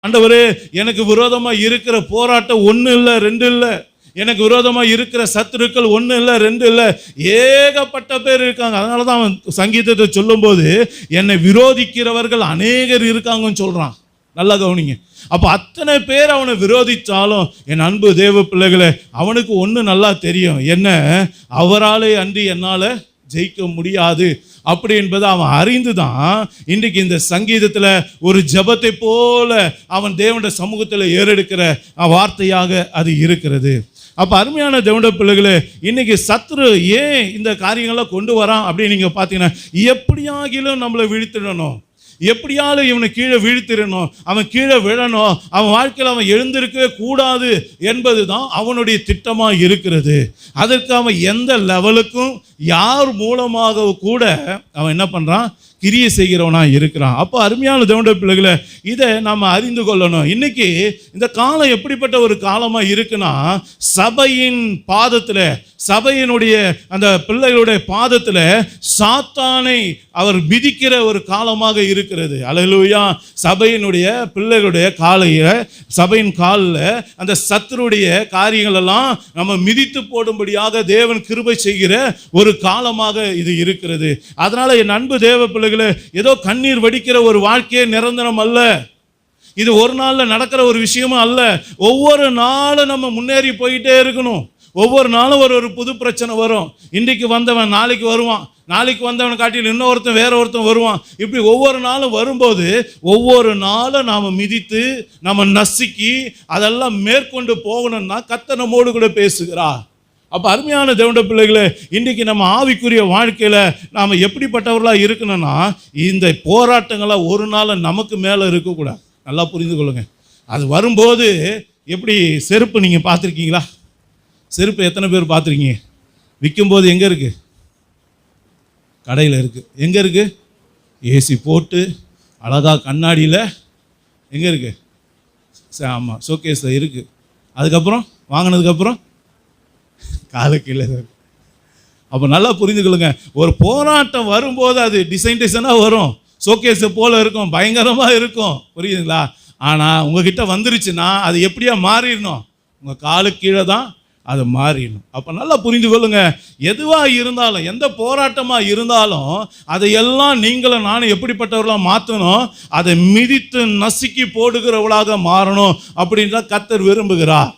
ஆண்டவரே, எனக்கு விரோதமா இருக்கிற போராட்டம் ஒன்று இல்லை, ரெண்டு இல்லை. எனக்கு விரோதமா இருக்கிற சத்துருக்கள் ஒன்று இல்லை, ரெண்டு இல்லை, ஏகப்பட்ட பேர் இருக்காங்க. அதனால தான் அவன் சங்கீதத்தை சொல்லும்போது என்னை விரோதிக்கிறவர்கள் அநேகர் இருக்காங்கன்னு சொல்றான். நல்லா கவனிங்க. அப்போ அத்தனை பேர் அவனை விரோதித்தாலும் என் அன்பு தேவ பிள்ளைகளை, அவனுக்கு ஒன்று நல்லா தெரியும், என்ன அவராலே அன்றி என்னால் ஜெயிக்க முடியாது அப்படி என்பதை அவன் அறிந்து தான் இன்றைக்கு இந்த சங்கீதத்தில் ஒரு ஜெபத்தை போல அவன் தேவனுடைய சமூகத்தில் ஏறெடுக்கிற வார்த்தையாக அது இருக்கிறது. அப்போ அருமையான தேவனுடைய பிள்ளைகளே, இன்னைக்கு சத்துரு ஏன் இந்த காரியங்கள்லாம் கொண்டு வரான் அப்படின்னு நீங்கள் பார்த்தீங்கன்னா, எப்படியாகிலும் நம்மளை வீழ்த்திடணும், எப்படியாலும் இவனை கீழே வீழ்த்திடணும், அவன் கீழே விழணும், அவன் வாழ்க்கையில் அவன் எழுந்திருக்கவே கூடாது என்பது தான் அவனுடைய திட்டமாக இருக்கிறது. அதற்கு அவன் எந்த லெவலுக்கும் யார் மூலமாக கூட அவன் என்ன பண்ணுறான், கிரியை செய்கிறவனா இருக்கிறான். அப்போ அருமையான தேவனுடைய பிள்ளைகளை, இதை நம்ம அறிந்து கொள்ளணும். இன்னைக்கு இந்த காலம் எப்படிப்பட்ட ஒரு காலமாக இருக்குன்னா, சபையின் பாதத்தில், சபையினுடைய அந்த பிள்ளைகளுடைய பாதத்தில் சாத்தானை அவர் மிதிக்கிற ஒரு காலமாக இருக்கிறது. அல்லேலூயா. சபையினுடைய பிள்ளைகளுடைய காலையில், சபையின் காலில் அந்த சத்துருடைய காரியங்கள் எல்லாம் நம்ம மிதித்து போடும்படியாக தேவன் கிருபை செய்கிற ஒரு காலமாக இது இருக்கிறது. அதனால என் அன்பு தேவ பிள்ளைகளை, ஏதோ கண்ணீர் வடிக்கிற ஒரு வாழ்க்கையே நிரந்தரம் அல்ல. இது ஒரு நாளில் நடக்கிற ஒரு விஷயமும் அல்ல. ஒவ்வொரு நாளும் நம்ம முன்னேறி போயிட்டே இருக்கணும். ஒவ்வொரு நாளும் ஒரு புது பிரச்சனை வரும். இன்றைக்கு வந்தவன் நாளைக்கு வருவான், நாளைக்கு வந்தவன் காட்டில் இன்னொருத்தன் வேற ஒருத்தன் வருவான். இப்படி ஒவ்வொரு நாளும் வரும்போது ஒவ்வொரு நாளும் நாம் மிதித்து நம்ம நசுக்கி அதெல்லாம் மேற்கொண்டு போகணும்னா கர்த்தர் நம்மோடு கூட பேசுகிறார். அப்போ அருமையான தேவனுடைய பிள்ளைகளே, இன்றைக்கி நம்ம ஆவிக்குரிய வாழ்க்கையில் நாம் எப்படிப்பட்டவர்களாக இருக்கணும்னா, இந்த போராட்டங்களாக ஒரு நாள் நமக்கு மேலே இருக்கக்கூடாது. நல்லா புரிந்து கொள்ளுங்க. அது வரும்போது எப்படி, செருப்பு நீங்கள் பார்த்துருக்கீங்களா? செருப்பு எத்தனை பேர் பார்த்துருக்கீங்க? விற்கும்போது எங்கே இருக்குது? கடையில் இருக்குது. எங்கே இருக்குது? ஏசி போட்டு அழகாக கண்ணாடியில் எங்கே இருக்குது? ஆமாம், ஷோகேஸில் இருக்குது. அதுக்கப்புறம் வாங்கினதுக்கப்புறம் காலு கீழே. அப்போ நல்லா புரிந்து கொள்ளுங்க. ஒரு போராட்டம் வரும்போது அது டிசைனாக வரும், ஷோகேஸை போல் இருக்கும், பயங்கரமாக இருக்கும். புரியுதுங்களா? ஆனால் உங்ககிட்ட வந்துருச்சுன்னா அது எப்படியா மாறிடணும், உங்கள் காலு கீழே தான் அது மாறிடணும். அப்போ நல்லா புரிந்து கொள்ளுங்க. எதுவாக இருந்தாலும், எந்த போராட்டமாக இருந்தாலும் அதையெல்லாம் நீங்களும் நானும் எப்படிப்பட்டவர்களாக மாற்றணும், அதை மிதித்து நசுக்கி போடுகிறவளாக மாறணும் அப்படின்றத கர்த்தர் விரும்புகிறார்.